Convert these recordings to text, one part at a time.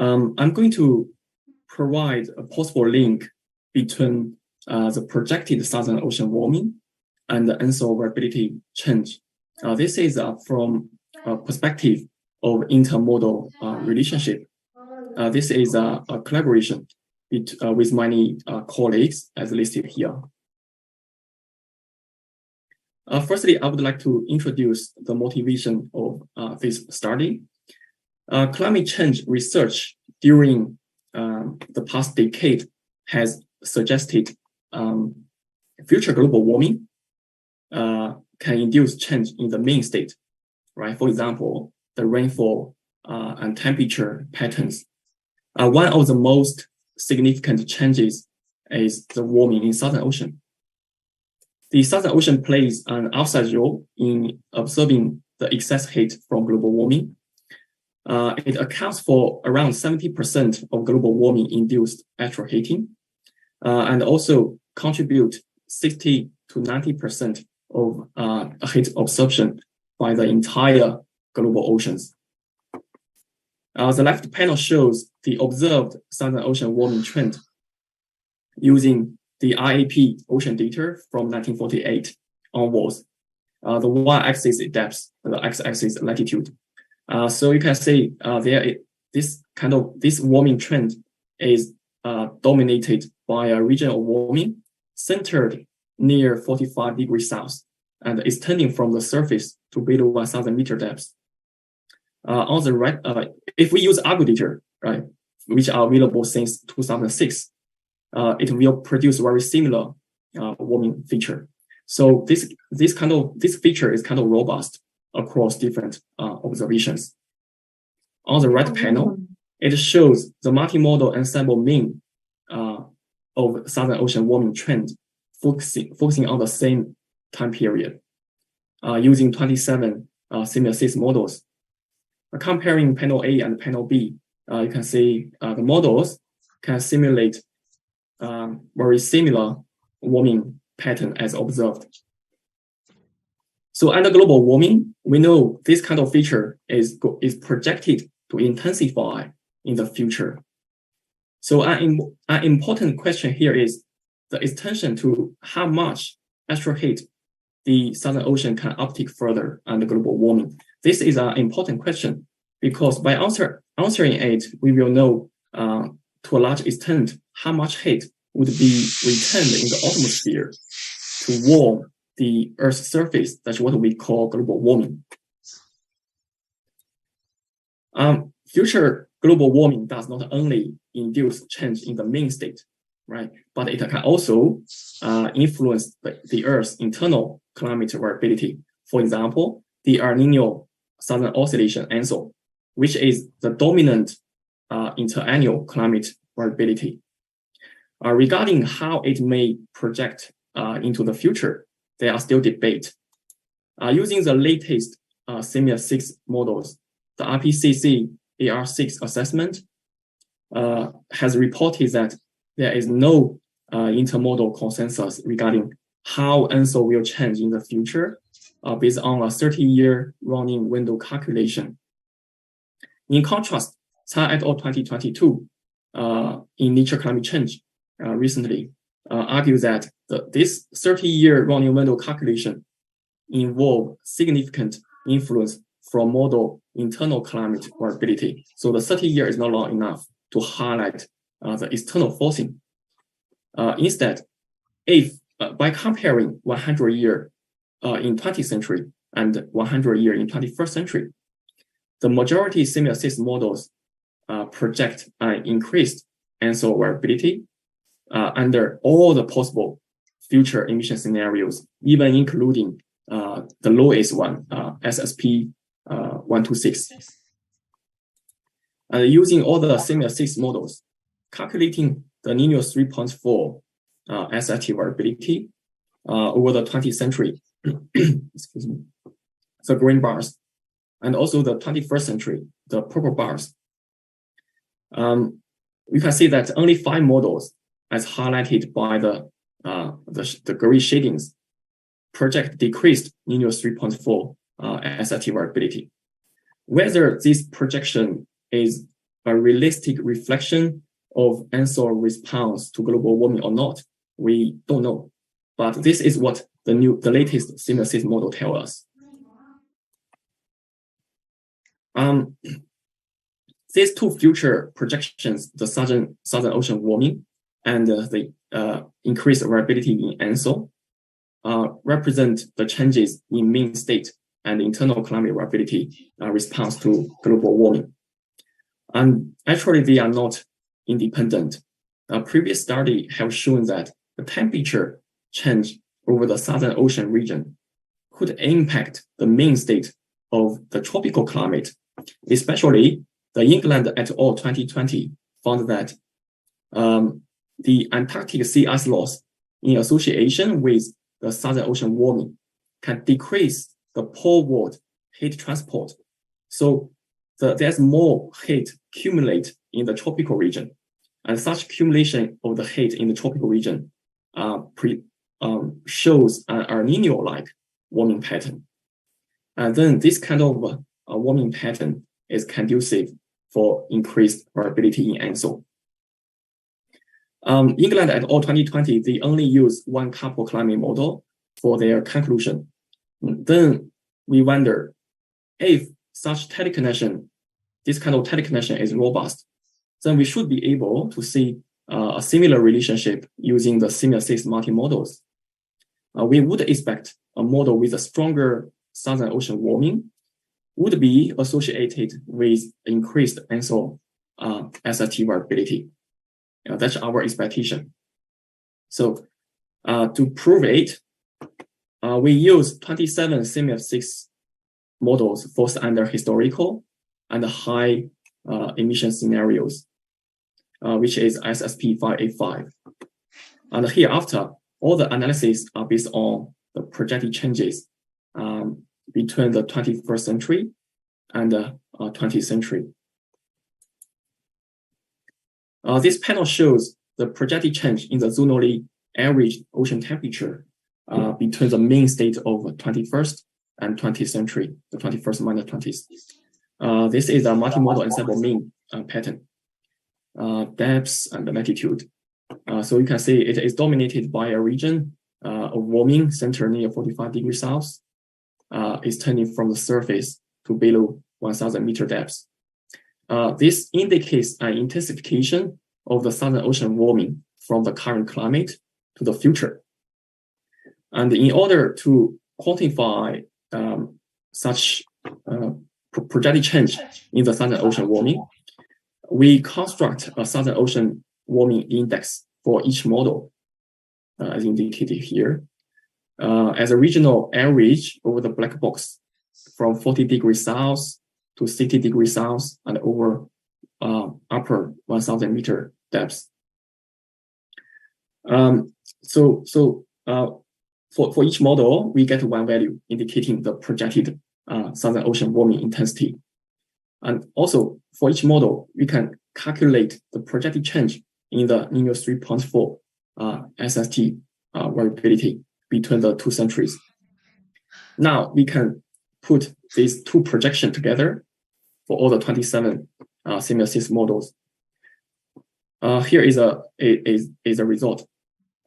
I'm going to provide a possible link between the projected Southern Ocean warming and the ENSO variability change. This is from a perspective of intermodal relationship. This is a collaboration with many colleagues as listed here. Firstly, I would like to introduce the motivation of this study. Climate change research during the past decade has suggested future global warming can induce change in the mean state, right? For example, the rainfall and temperature patterns. One of the most significant changes is the warming in Southern Ocean. The Southern Ocean plays an outsized role in absorbing the excess heat from global warming. It accounts for around 70% of global warming-induced actual heating, and also contribute 60 to 90% of heat absorption by the entire global oceans. The left panel shows the observed Southern Ocean warming trend using the RAP ocean data from 1948 onwards. The y-axis is depth, the x-axis is latitude. So you can see this warming trend is dominated by a region of warming centered near 45 degrees south and extending from the surface to below 1,000 meter depth. On the right, if we use ARGO data, right, which are available since 2006, it will produce very similar warming feature. So this feature is kind of robust across different observations. On the right panel, it shows the multimodal ensemble mean of Southern Ocean warming trend, focusing on the same time period, using 27 similar models. Comparing panel A and panel B, you can see the models can simulate very similar warming pattern as observed. So under global warming, we know this kind of feature is projected to intensify in the future. So an important question here is the extension to how much extra heat the Southern Ocean can uptake further under global warming. This is an important question because by answering it, we will know to a large extent how much heat would be returned in the atmosphere to warm the Earth's surface. That's what we call global warming. Future global warming does not only induce change in the mean state, right? But it can also influence the Earth's internal climate variability. For example, the El Nino Southern Oscillation ENSO, which is the dominant interannual climate variability. Regarding how it may project into the future, there are still debate. Using the latest SIMIA 6 models, the IPCC AR6 assessment has reported that there is no intermodal consensus regarding how ENSO will change in the future based on a 30-year running window calculation. In contrast, Tsai et al. 2022 in Nature Climate Change recently argues that this 30-year running window calculation involve significant influence from model internal climate variability. So the 30-year is not long enough to highlight the external forcing. Instead, if by comparing 100-year in 20th century and 100-year in 21st century, the majority SIMIA 6 models project an increased ENSO variability under all the possible future emission scenarios, even including the lowest one, SSP 126. And using all the SIMIA 6 models, calculating the Nino 3.4 SIT variability over the 20th century, excuse me, the green bars, and also the 21st century, the purple bars. You can see that only 5 models, as highlighted by the gray shadings, project decreased Nino 3.4 SIT variability. Whether this projection is a realistic reflection of ENSO response to global warming or not, we don't know. But this is what the latest simulation model tells us. These two future projections, the Southern Ocean warming and the increased variability in ENSO, represent the changes in mean state and internal climate variability response to global warming. And actually, they are not independent. A previous study have shown that the temperature change over the Southern Ocean region could impact the mean state of the tropical climate, especially the England et al. 2020 found that the Antarctic sea ice loss in association with the Southern Ocean warming can decrease the poleward heat transport. So there's more heat accumulate in the tropical region. And such accumulation of the heat in the tropical region shows an El Nino-like warming pattern. And then this kind of warming pattern is conducive for increased variability in ENSO. England et al. 2020, they only use one couple climate model for their conclusion. Then we wonder if such teleconnection, this kind of teleconnection is robust, then we should be able to see a similar relationship using the simulation multi-models. We would expect a model with a stronger Southern Ocean warming would be associated with increased ENSO SST variability. That's our expectation. So to prove it, we use 27 CMF6 models forced under historical and high emission scenarios, which is SSP 585. And hereafter, all the analyses are based on the projected changes between the 21st century and the 20th century. This panel shows the projected change in the zonally average ocean temperature between the mean state of 21st and 20th century, the 21st minus 20th. This is a multimodal ensemble mean pattern, depth and latitude. So you can see it is dominated by a region of warming centered near 45 degrees south, extending from the surface to below 1,000 meter depth. This indicates an intensification of the Southern Ocean warming from the current climate to the future. And in order to quantify such projected change in the Southern Ocean warming, we construct a Southern Ocean warming index for each model, as indicated here, as a regional average over the black box from 40 degrees south to 60 degrees south and over upper 1,000 meter depth. For each model, we get one value indicating the projected Southern Ocean warming intensity. And also, for each model, we can calculate the projected change in the minus 3.4 SST variability between the two centuries. Now, we can put these two projections together for all the 27 simulation models. Here is a result.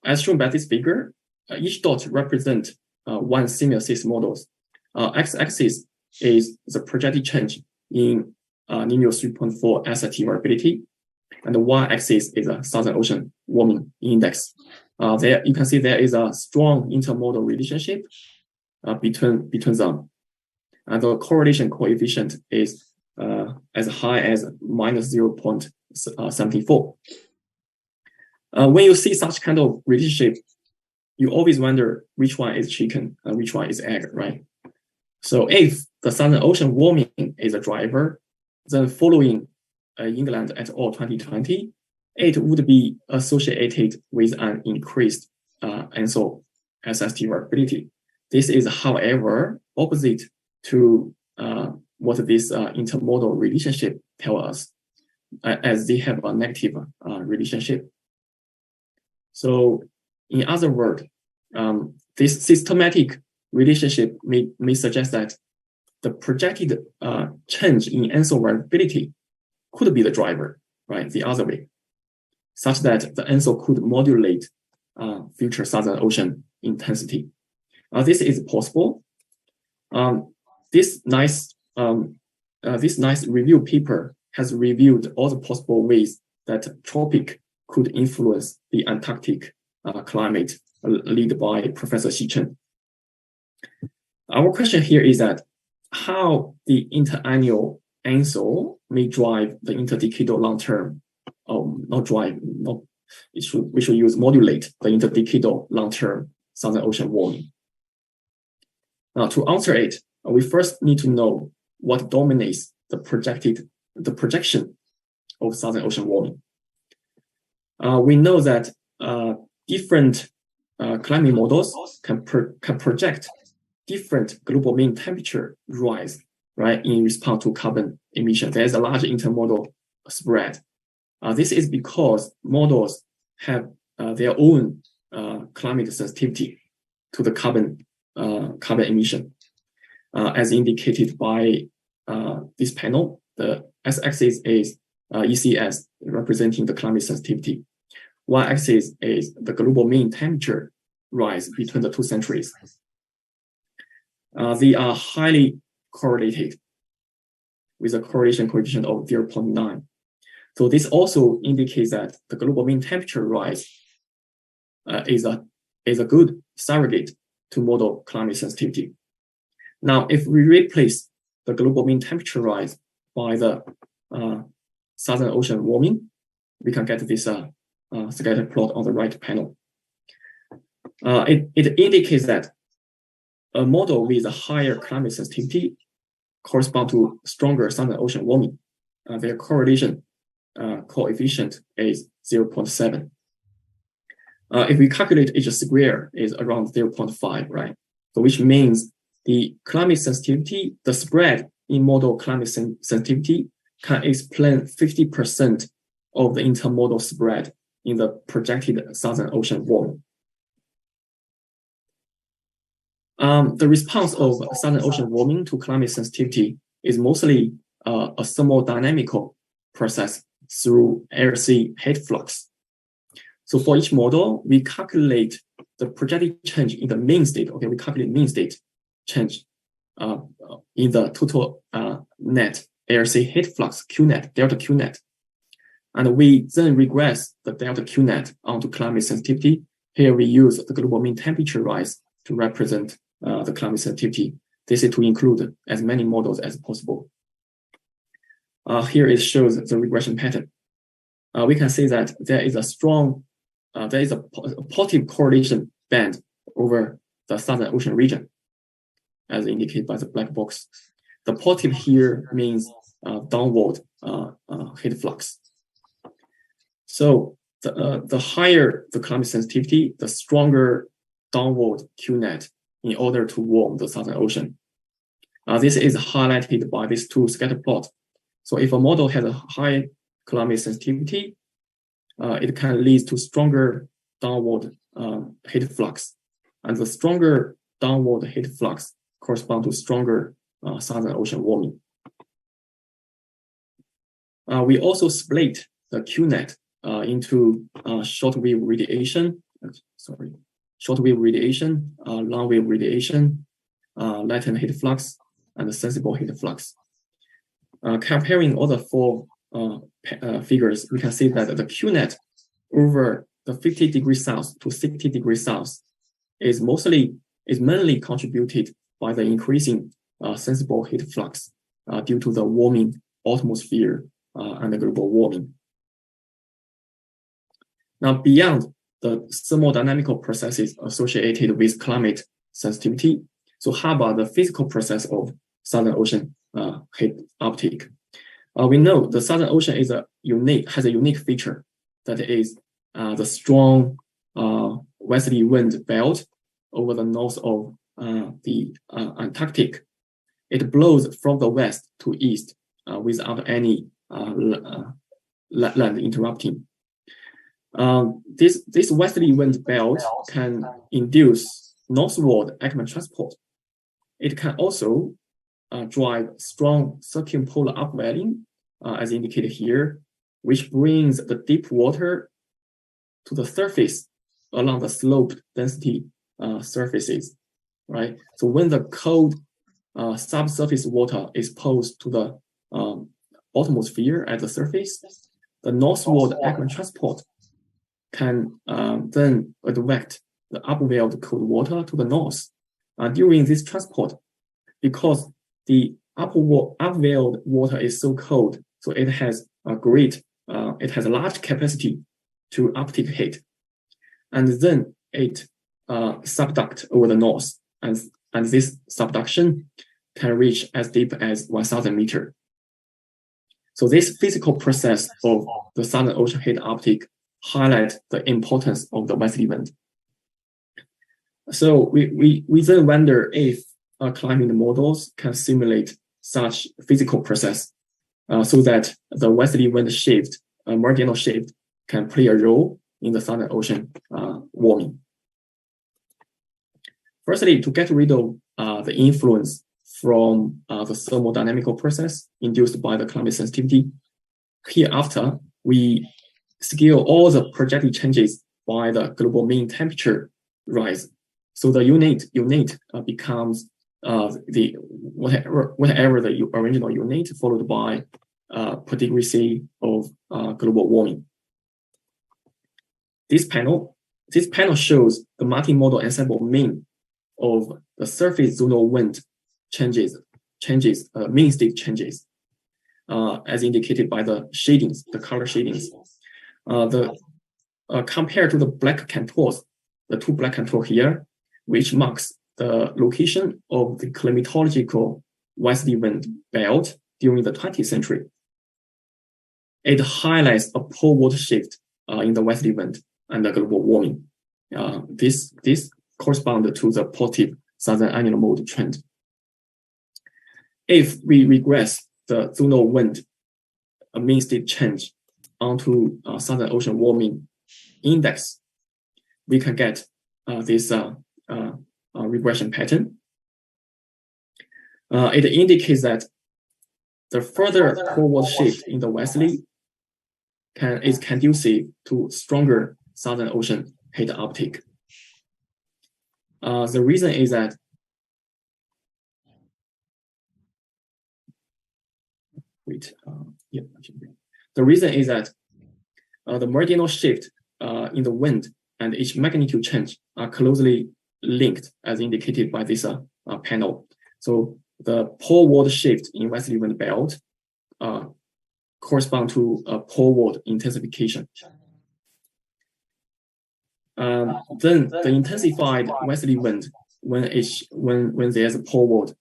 As shown by this figure, each dot represents one simulation models. X-axis is the projected change in minus 3.4 SST variability, and the y-axis is a Southern Ocean warming index. There you can see there is a strong intermodal relationship between them. And the correlation coefficient is as high as minus 0.74. When you see such kind of relationship, you always wonder which one is chicken and which one is egg, right? So if the Southern Ocean warming is a driver, then following England et al. 2020, it would be associated with an increased ENSO SST variability. This is, however, opposite to what this intermodal relationship tells us, as they have a negative relationship. So, in other words, this systematic relationship may suggest that the projected change in ENSO variability could be the driver, right? The other way, such that the ENSO could modulate future Southern Ocean intensity. This is possible. This nice review paper has reviewed all the possible ways that tropic could influence the Antarctic climate, led by Professor Xi Chen. Our question here is that how the interannual ENSO may drive the interdecadal long-term, we should use modulate the interdecadal long-term Southern Ocean warming. Now, to answer it, we first need to know what dominates the projection of Southern Ocean warming. We know that different climate models can project different global mean temperature rise, right, in response to carbon emission. There is a large intermodal spread. This is because models have their own climate sensitivity to the carbon emission, as indicated by this panel. The x-axis is ECS, representing the climate sensitivity. Y-axis is the global mean temperature rise between the 2 centuries. They are highly correlated with a correlation coefficient of 0.9. So this also indicates that the global mean temperature rise is a good surrogate to model climate sensitivity. Now, if we replace the global mean temperature rise by the Southern Ocean warming, we can get this scatter plot on the right panel. It indicates that a model with a higher climate sensitivity corresponds to stronger Southern Ocean warming. Their correlation coefficient is 0.7. If we calculate H square is around 0.5, right? So which means the climate sensitivity, the spread in model climate sensitivity can explain 50% of the intermodal spread in the projected Southern Ocean warming. The response of Southern Ocean warming to climate sensitivity is mostly a thermodynamical process through air-sea heat flux. So for each model, we calculate the projected change in the mean state. Okay, we calculate mean state change in the total net air-sea heat flux QNet, delta QNet. And we then regress the delta QNet onto climate sensitivity. Here we use the global mean temperature rise to represent the climate sensitivity. This is to include as many models as possible. Here it shows the regression pattern. We can see that there is a positive correlation band over the Southern Ocean region, as indicated by the black box. The positive here means downward heat flux. So the higher the climate sensitivity, the stronger downward QNet in order to warm the Southern Ocean. This is highlighted by these two scatter plots. So if a model has a high climate sensitivity, it can lead to stronger downward heat flux. And the stronger downward heat flux corresponds to stronger Southern Ocean warming. We also split the QNet into short-wave radiation, long-wave radiation, latent heat flux, and sensible heat flux. Comparing all the four figures, we can see that the QNet over the 50 degrees south to 60 degrees south is mainly contributed by the increasing sensible heat flux due to the warming atmosphere and the global warming. Now, beyond the thermodynamical processes associated with climate sensitivity, so how about the physical process of Southern Ocean heat uptake? We know the Southern Ocean has a unique feature, that is the strong westerly wind belt over the north of the Antarctic. It blows from the west to east without any land interrupting. This westerly wind belt can induce northward Ekman transport. It can also drive strong circumpolar upwelling as indicated here, which brings the deep water to the surface along the sloped density surfaces, right? So when the cold subsurface water is exposed to the atmosphere at the surface, the northward Ekman transport can then advect the upwelled cold water to the north. During this transport, because the upwelled water is so cold, so it has a large capacity to uptake heat, and then it subduct over the north, and this subduction can reach as deep as 1,000 meters. So this physical process of the Southern Ocean heat uptake highlight the importance of the westerly wind. So we then wonder if climate models can simulate such physical process so that the westerly wind shift, meridional shift, can play a role in the Southern Ocean warming. Firstly, to get rid of the influence from the thermodynamical process induced by the climate sensitivity, hereafter we scale all the projected changes by the global mean temperature rise. So the unit becomes the whatever the original unit followed by per degree C of global warming. This panel shows the multi-model ensemble mean of the surface zonal wind changes, mean state changes, as indicated by the shadings, the color shadings. Compared to the black contours, the two black contours here, which marks the location of the climatological westerly wind belt during the 20th century. It highlights a poleward shift in the westerly wind and the global warming. This corresponds to the positive southern annular mode trend. If we regress the zonal wind mean state change onto Southern Ocean warming index, we can get this regression pattern. It indicates that the further poleward shift in the westerly is conducive to stronger Southern Ocean heat uptake. The reason is that the reason is that the meridional shift in the wind and its magnitude change are closely linked, as indicated by this panel. So the poleward shift in westerly wind belt correspond to a poleward intensification. Then the intensified westerly wind, when there's a poleward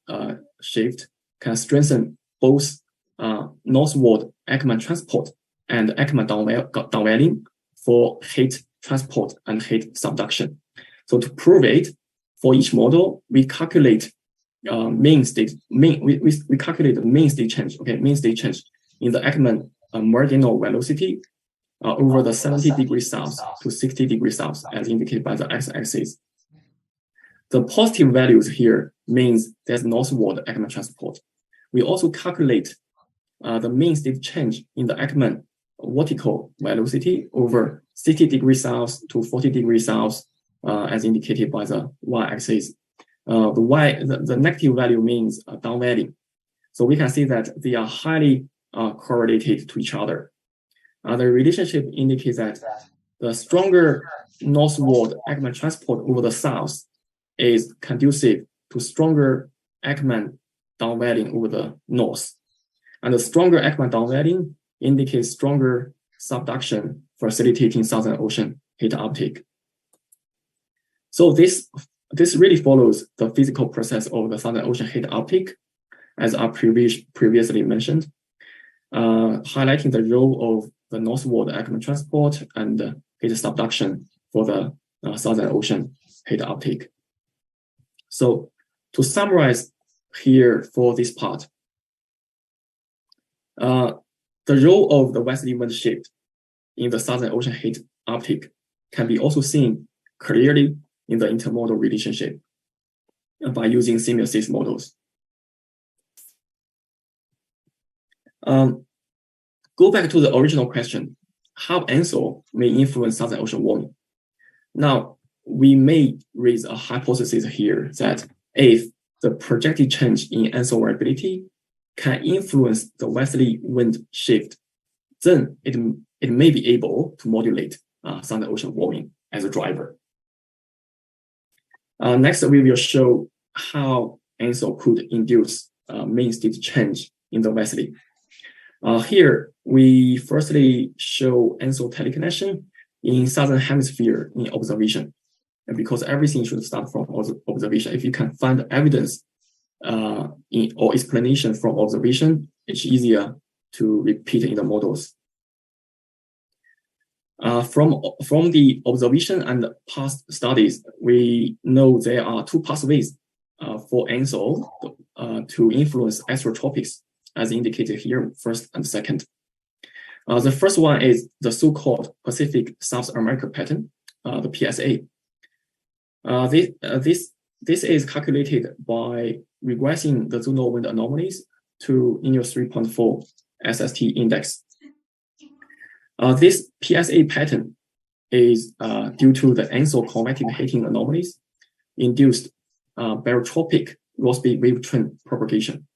shift, can strengthen both northward Ekman transport and Ekman downwelling for heat transport and heat subduction. So to prove it, for each model, we calculate we calculate the mean state change. Okay, mean state change in the Ekman meridional velocity over the 70 degrees south to 60 degrees south, as indicated by the x-axis. The positive values here means there's northward Ekman transport. We also calculate the mean state change in the Ekman vertical velocity over 60 degrees south to 40 degrees south, as indicated by the y-axis. The negative value means downwelling. So we can see that they are highly correlated to each other. The relationship indicates that the stronger northward Ekman transport over the south is conducive to stronger Ekman downwelling over the north. And the stronger Ekman downwelling indicates stronger subduction, facilitating Southern Ocean heat uptake. So this really follows the physical process of the Southern Ocean heat uptake, as I previously mentioned, highlighting the role of the northward Ekman transport and heat subduction for the Southern Ocean heat uptake. So to summarize here for this part, the role of the westerly wind shift in the Southern Ocean heat uptake can be also seen clearly in the intermodal relationship by using semiosis models. go back to the original question, how ENSO may influence Southern Ocean warming. Now, we may raise a hypothesis here that if the projected change in ENSO variability can influence the westerly wind shift, then it may be able to modulate Southern Ocean warming as a driver. Next, we will show how ENSO could induce mean state change in the westerly. Here, we firstly show ENSO teleconnection in Southern Hemisphere in observation. And because everything should start from observation. If you can find evidence or explanation from observation, it's easier to repeat in the models. From the observation and past studies, we know there are two pathways for ENSO to influence isotropics, as indicated here, first and second. The first one is the so-called Pacific South America pattern, the PSA. This is calculated by regressing the zonal wind anomalies to INEOS 3.4 SST index. This PSA pattern is due to the ENSO convective heating anomalies induced barotropic Rossby wave trend propagation.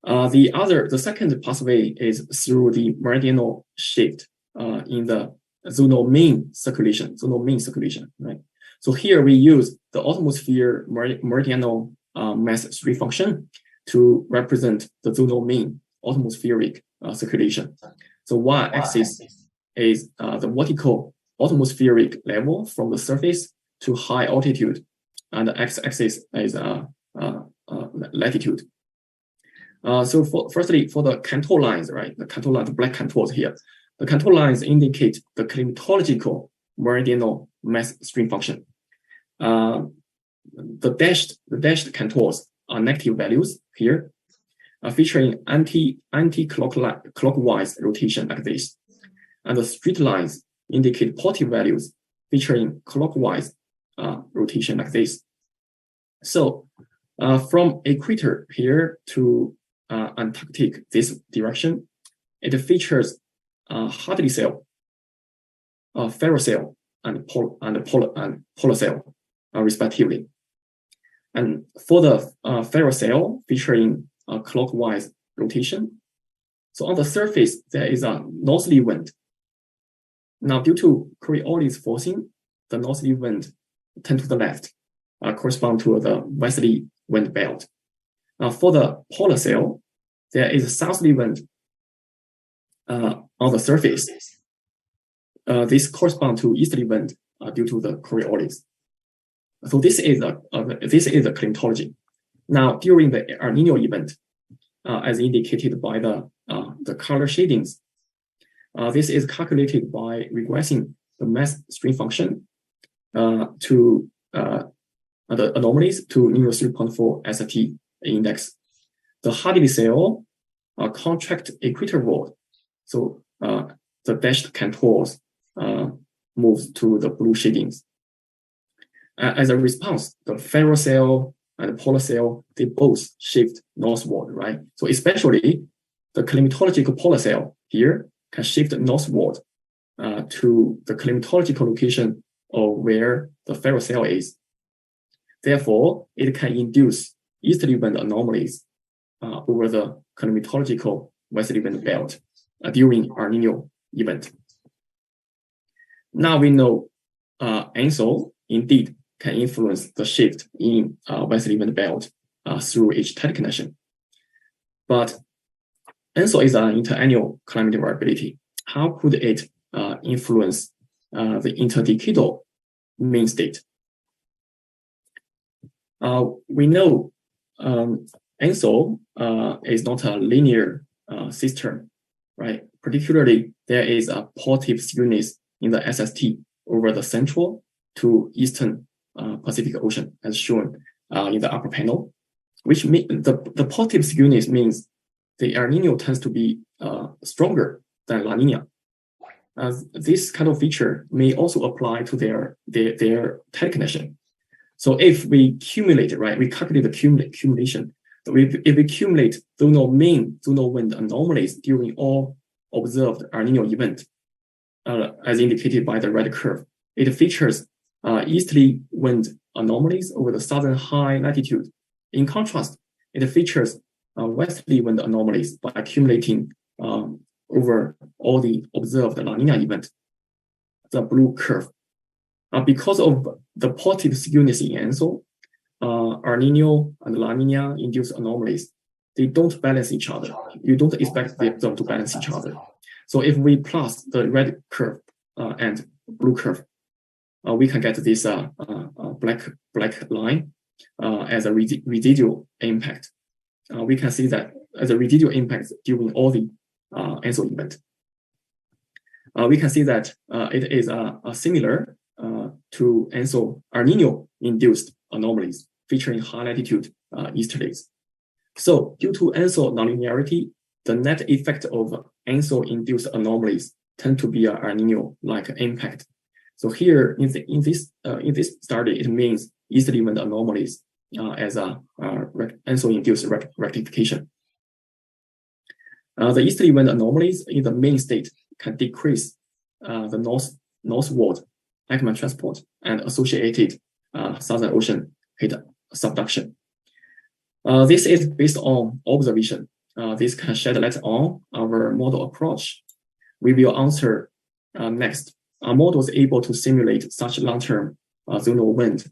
The second pathway is through the meridional shift in the zonal mean circulation, right? So here we use the atmosphere meridional mass 3 function to represent the zonal mean atmospheric circulation. So y-axis is the vertical atmospheric level from the surface to high altitude, and the x-axis is latitude. So firstly, for the contour lines, right? The contour lines, the black contours here. The contour lines indicate the climatological meridional mass stream function. The dashed contours are negative values here, featuring anti-clockwise rotation like this. And the straight lines indicate positive values featuring clockwise rotation like this. So from equator here to Antarctic, this direction, it features Hartley cell, ferrocell, and polar cell, respectively. And for the ferrocell featuring clockwise rotation, so on the surface there is a northerly wind. Now, due to Coriolis forcing, the northerly wind tend to the left, correspond to the westerly wind belt. Now, for the polar cell, there is a southerly wind on the surface. This corresponds to easterly wind due to the Coriolis. So this is a climatology. Now, during the El Nino event, as indicated by the color shadings, this is calculated by regressing the mass stream function to the anomalies to INEOS 3.4 ST index. The Hartley cell contract equatorward, so the dashed contours moves to the blue shadings. As a response, the ferrocell and the polar cell, they both shift northward, right? So especially the climatological polar cell here can shift northward to the climatological location of where the ferrocell is. Therefore, it can induce easterly wind anomalies over the climatological westerly wind belt during El Nino event. Now we know ENSO indeed can influence the shift in westerly wind belt through each teleconnection. But ENSO is an interannual climate variability. How could it influence the interdecadal mean state? We know ENSO is not a linear system, right? Particularly, there is a positive skewness in the SST over the central to eastern Pacific Ocean, as shown in the upper panel, which means the positive skewness means the El Nino tends to be stronger than La Nina. This kind of feature may also apply to their teleconnection. So if we accumulate, right, we calculate the accumulation If we accumulate zonal mean zonal wind anomalies during all observed El Nino event, as indicated by the red curve, it features easterly wind anomalies over the southern high latitude. In contrast, it features westerly wind anomalies by accumulating over all the observed La Nina event, the blue curve. Because of the positive skewness in ENSO, El Nino and La Nina induced anomalies, they don't balance each other. You don't expect them to balance each other. So if we plus the red curve and blue curve, we can get this black line as a residual impact. We can see that as a residual impact during all the ENSO event. We can see that it is similar to ENSO El Nino induced anomalies featuring high latitude easterlies. So due to ENSO nonlinearity, the net effect of ENSO induced anomalies tend to be a El Nino-like impact. So here in this study, it means easterly wind anomalies as a ENSO induced rectification. The easterly wind anomalies in the main state can decrease the northward Ekman transport and associated Southern Ocean heat subduction. This is based on observation. This can shed light on our model approach. We will answer next. Our model is able to simulate such long-term zonal wind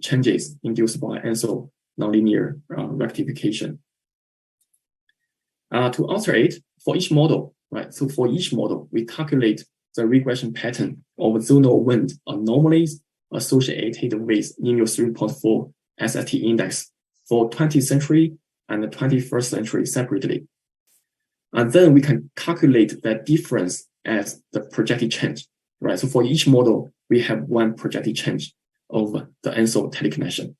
changes induced by ENSO nonlinear rectification. To answer it, for each model, right? So for each model, we calculate the regression pattern of zonal wind anomalies associated with Nino 3.4 SST index for 20th century and the 21st century separately. And then we can calculate that difference as the projected change, right? So for each model, we have one projected change of the ENSO teleconnection.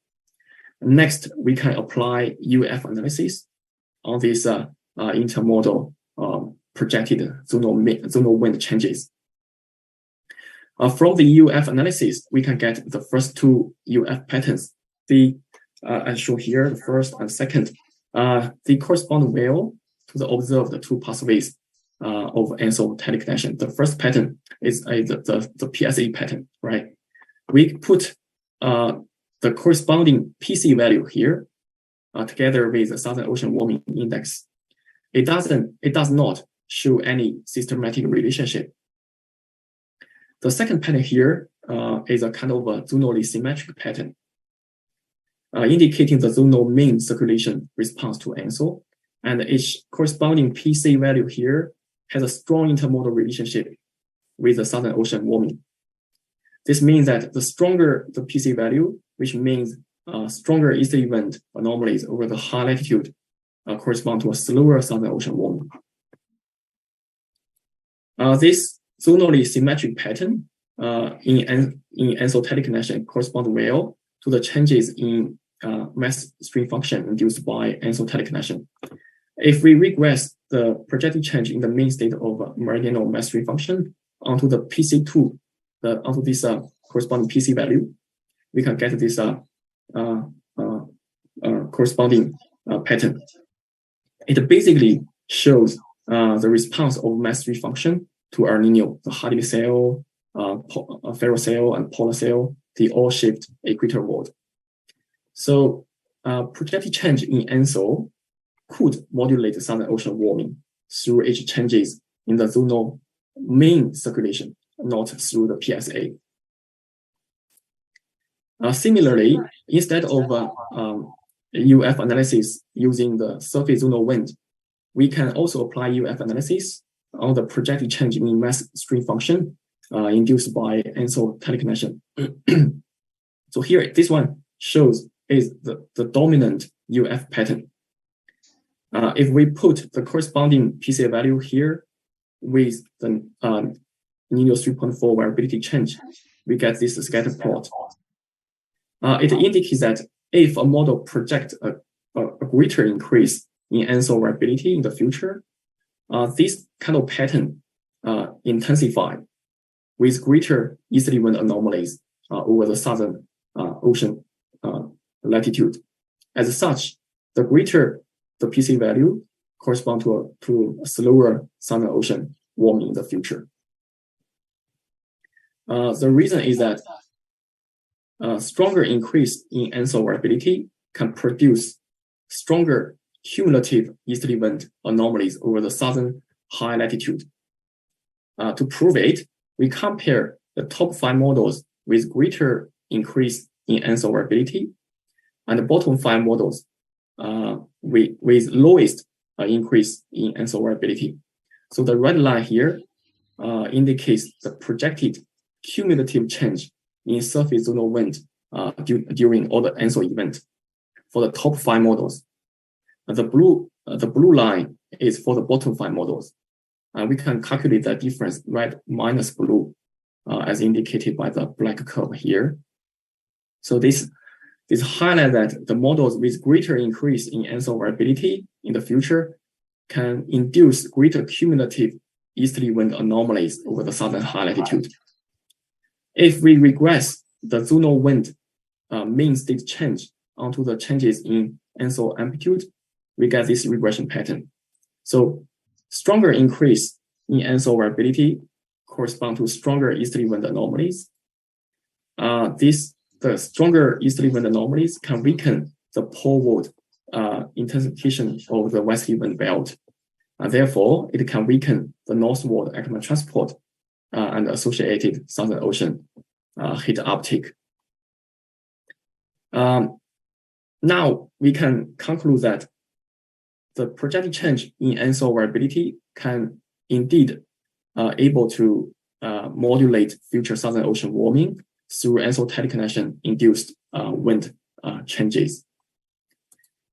Next, we can apply UF analysis on this intermodal projected zonal wind changes. From the UF analysis, we can get the first two UF patterns. As shown here, the first and second, they correspond well to the observed two pathways of ENSO teleconnection. The first pattern is the PSA pattern, right? We put the corresponding PC value here together with the Southern Ocean Warming Index. It does not show any systematic relationship. The second pattern here is a kind of a zonally symmetric pattern, indicating the zonal mean circulation response to ENSO, and each corresponding PC value here has a strong intermodal relationship with the Southern Ocean warming. This means that the stronger the PC value, which means stronger easterly wind anomalies over the high latitude, correspond to a slower Southern Ocean warming. This zonally symmetric pattern in ENSO teleconnection corresponds well to the changes in mass stream function induced by ENSO teleconnection. If we regress the projected change in the main state of meridional mass stream function onto the PC2, onto this corresponding PC value, we can get this corresponding pattern. It basically shows the response of mass stream function to El Nino, the Hardy cell, ferrocell, and polar cell, they all shift equatorward. So projected change in ENSO could modulate the Southern Ocean warming through its changes in the zonal mean circulation, not through the PSA. Similarly, instead of UF analysis using the surface zonal wind, we can also apply UF analysis on the projected change in mass stream function induced by ENSO teleconnection. So here, this one shows is the dominant UF pattern. If we put the corresponding PCA value here with the Nino 3.4 variability change, we get this scatter plot. It indicates that if a model projects a greater increase in ENSO variability in the future, this kind of pattern intensify with greater easterly wind anomalies over the Southern Ocean latitude. As such, the greater the PC value correspond to a slower Southern Ocean warming in the future. The reason is that stronger increase in ENSO variability can produce stronger cumulative easterly wind anomalies over the southern high latitude. To prove it, we compare the top 5 models with greater increase in ENSO variability and the bottom 5 models with lowest increase in ENSO variability. So the red line here indicates the projected cumulative change in surface zonal wind during all the ENSO events for the top 5 models. The blue line is for the bottom 5 models. We can calculate the difference, red minus blue, as indicated by the black curve here. So this highlights that the models with greater increase in ENSO variability in the future can induce greater cumulative easterly wind anomalies over the southern high latitude. If we regress the zonal wind mean state change onto the changes in ENSO amplitude, we get this regression pattern. So stronger increase in ENSO variability correspond to stronger easterly wind anomalies. The stronger easterly wind anomalies can weaken the poleward intensification of the westerly wind belt. Therefore, it can weaken the northward economic transport and associated Southern Ocean heat uptake. Now we can conclude that the projected change in ENSO variability can indeed able to modulate future Southern Ocean warming through ENSO teleconnection induced wind changes.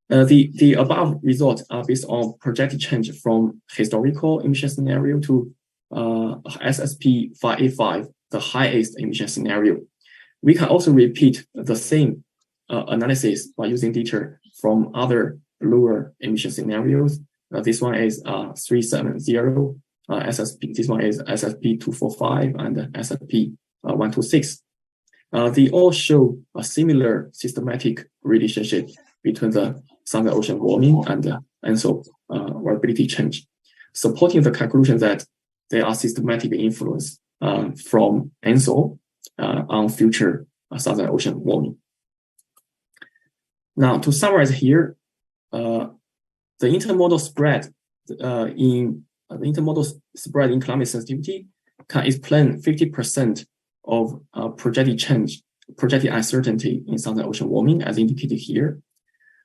The above results are based on projected change from historical emission scenario to SSP 585, the highest emission scenario. We can also repeat the same analysis by using data from other lower emission scenarios. This one is 370 SSP. This one is SSP 245 and SSP 126. They all show a similar systematic relationship between the Southern Ocean warming and ENSO variability change, supporting the conclusion that there are systematic influence from ENSO on future Southern Ocean warming. Now, to summarize here, the intermodal spread in climate sensitivity can explain 50% of projected uncertainty in Southern Ocean warming, as indicated here.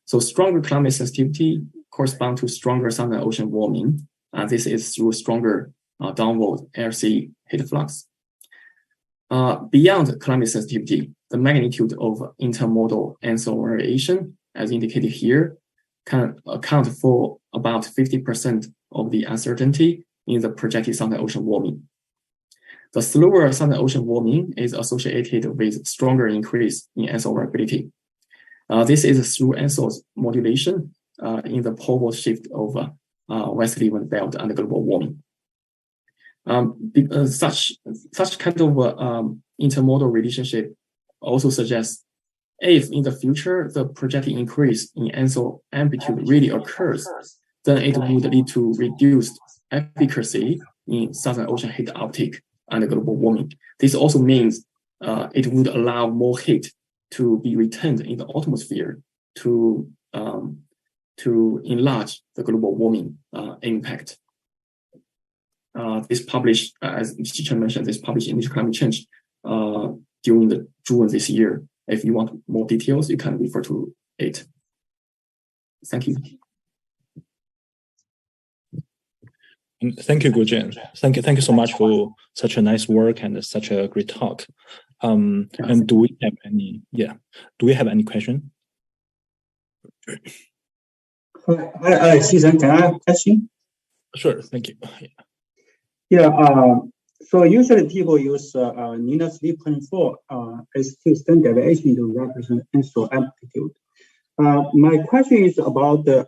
So stronger climate sensitivity corresponds to stronger Southern Ocean warming, and this is through stronger downward air-sea heat flux. Beyond climate sensitivity, the magnitude of intermodal ENSO variation, as indicated here, can account for about 50% of the uncertainty in the projected Southern Ocean warming. The slower Southern Ocean warming is associated with stronger increase in ENSO variability. This is through ENSO's modulation in the poleward shift of westerly wind belt and global warming. Such kind of intermodal relationship also suggests if in the future the projected increase in ENSO amplitude really occurs, then it would lead to reduced efficacy in Southern Ocean heat uptake and global warming. This also means it would allow more heat to be retained in the atmosphere to enlarge the global warming impact. This published, as Mr. Chen mentioned, this published in Nature Climate Change during the June this year. If you want more details, you can refer to it. Thank you. Thank you, Gujian. Thank you so much for such a nice work and such a great talk. And do we have any? Yeah, do we have any question? Hi, Susan, can I have a question? Sure, thank you. Yeah. So usually people use minus 3.4 as standard deviation to represent ENSO amplitude. My question is about the